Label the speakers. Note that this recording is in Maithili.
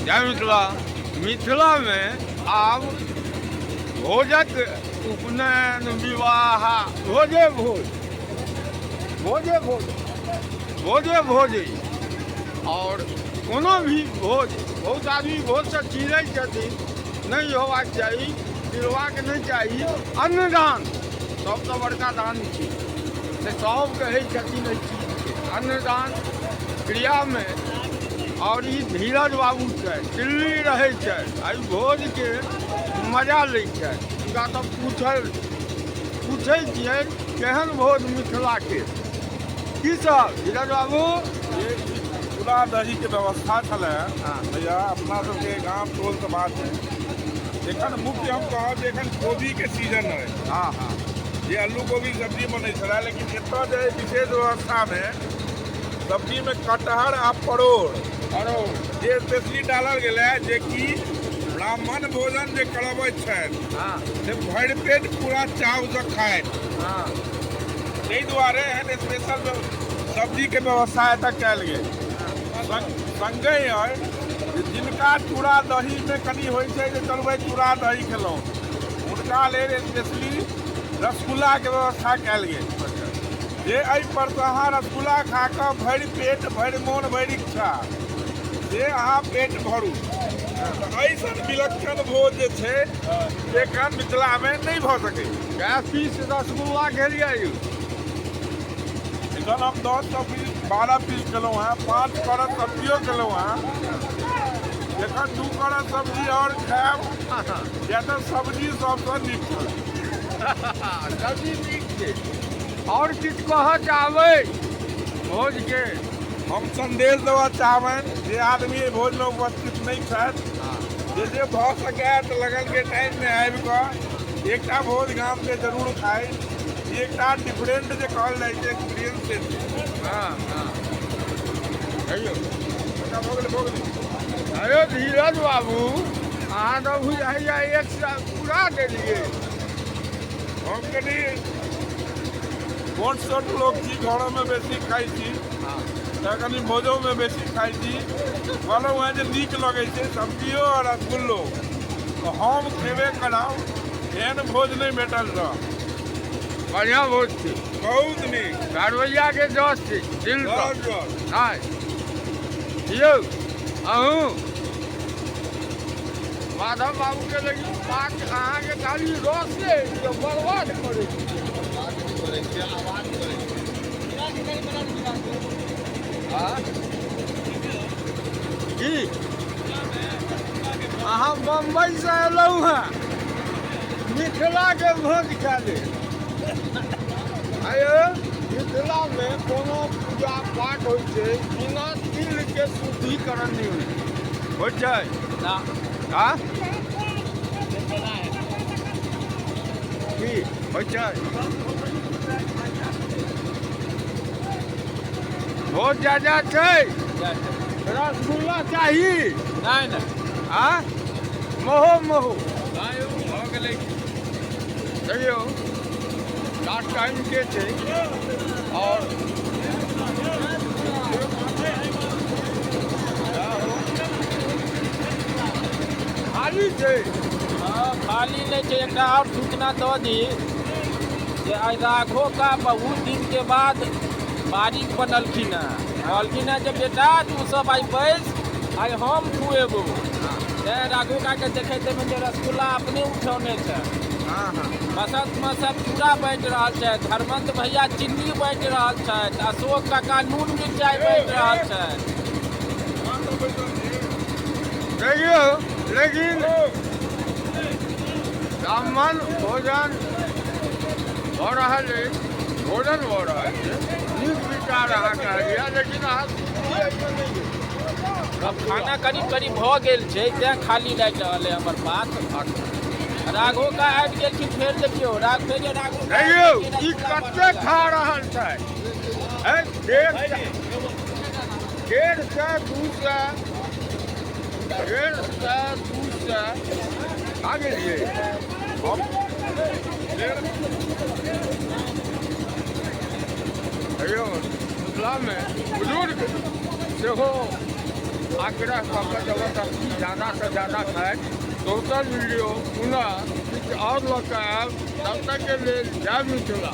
Speaker 1: जय मिथिला। मिथिला में आब भोजक उपनयन विवाह भोजे भोज, भोजे भोज, भोजे भोज। और कोनो भी भोज, बहुत आदमी भोज से चिड़ै छथिन, नहीं होबाक चाही, चिड़बाक नहीं चाही। अन्नदान सबसे बड़का दान छै, से सब कहै छथिन एहि चीजके अन्नदान क्रियामे। और ई धीरज बाबू छै, दिल्ली रहै छै, एहि भोजके मजा लै छै। हुनका तऽ पूछै छियै केहन भोज मिथिलाके की सब धीरज बाबू?
Speaker 2: चूड़ा दही के व्यवस्था छलै भैया अपना सबके गाँव टोल के बात है। एखन मुख्य हम कहब जे एखन कोबी के सीजन है।
Speaker 1: हाँ हाँ,
Speaker 2: जे आलू कोबी के सब्जी बनै छलै, लेकिन एतऽ जे विशेष व्यवस्था में सब्जी में कटहर आ परोड़ जे स्पेशली डालल गेलै, जे कि ब्राह्मण भोजन जे करबै छनि से भरि पेट पूरा चाव से खाए। ताहि दुआरे एहन स्पेशल सब्जी के व्यवस्था एतऽ कयल गेल। संगे जिनका चूड़ा दही में कनि होइ छै जे चलबै चूड़ा दही खेलहुँ, हुनका लेल स्पेशली रसगुल्ला के व्यवस्था कयल गेल। जे एहि पर से अहाँ रसगुल्ला खा कऽ भरि पेट, भरि मोन, भरि इच्छा से अहाँ पेट भरू। ऐसन विलक्षण भोज जे छै एखन मिथिला में नहीं भऽ सकै।
Speaker 1: कै पीस रसगुल्ला खेलिए यौ?
Speaker 2: एखन हम 10 पीस 12 पीस खेलहुँ हैं, 5 करत सब्जियो खेलहुँ हैं। एखन 2 करत सब्जी और खायब, या तऽ सब्जी सबसँ नीक छै।
Speaker 1: सब्जी नीक छै। और किछु कहऽ चाहबै भोज के?
Speaker 2: हम संदेश देबऽ चाहबनि जे आदमी भोज में उपस्थित नहीं छथि, जे भऽ सकै तऽ लगन के टाइम में आबि कऽ एकटा भोज गाम के जरूर खाइ। एकटा डिफरेंट जे कहल जाइ छै एक्सपीरियंस छै।
Speaker 1: हाँ हाँ, कहियौ।
Speaker 2: भऽ गेलै।
Speaker 1: अरे धीरज बाबू, अहाँ तऽ बुझाइए एक साल पूरा देलियै।
Speaker 2: हम कनि छोट लोग छी, घरों में बेसी खाई छी, कनि भोजों में बेसी खाई छी। कहलहुँ हैं जे नीक लगै छै सब्जियो और रसगुल्लो, तो हम खेबे करब। एहन भोज नहीं भेटल रह।
Speaker 1: बढ़िया भोज छै,
Speaker 2: बहुत नीक।
Speaker 1: घरवैया के जस छै, दिल नहीं यौ। अहूँ माधव बाबू के लगी बात अहाँ के खाली रस है जो बर्बाद करे की? अहाँ बम्बई से एलहुँ हैं मिथिला के भोज खाय ले। आयो मिथिला में कोनो पूजा पाठ होइ छै बिना तिल के शुद्धिकरण नहीं होइ छै ना? हाँ की होइ छै? भोज ज्यादा छै, रसगुल्ला चाही नहीं? हाँ महो भऽ गेलै। कहियौ लास्ट टाइम के छै और खाली छै?
Speaker 3: खाली नहीं छै। एक और सूचना दऽ दी जे आइ राघो का बहुत दिन के बाद बारीक बनलखिन हैं, कहलखिन हैं जे बेटा तू सब आई बैस, आई हम खुएबो। राघो का के देखे में जे रसगुल्ला अपने उठौने छै। बसंत में सब चूड़ा बाँटि रहल छै, धर्मंत भैया चिन्नी बाँटि रहल छथि, अशोक काका नून मिरचाई बाँटि रहल छथि।
Speaker 1: देखियो लेकिन ब्राह्मण भोजन भऽ रहल है, भोजन भऽ रहल है, नीक विचार अहाँ कहलियै, लेकिन अहाँ
Speaker 3: अब खाना करीब करीब भऽ गेल छै, तेँ खाली लागि रहल है हमर बात। राघो का आबि गेलखिन, फेर देखियौ राघो
Speaker 1: ई कते खा रहल छै? 150 आ गेलियै। मिथिला में बुजुर्ग सेहो आग्रह कऽ कऽ जबरदस्ती ज़्यादासँ ज़्यादा छथि। दोसर वीडियो पुनः किछु आओर लऽ कऽ आयब, तब तक के लेल जय मिथिला।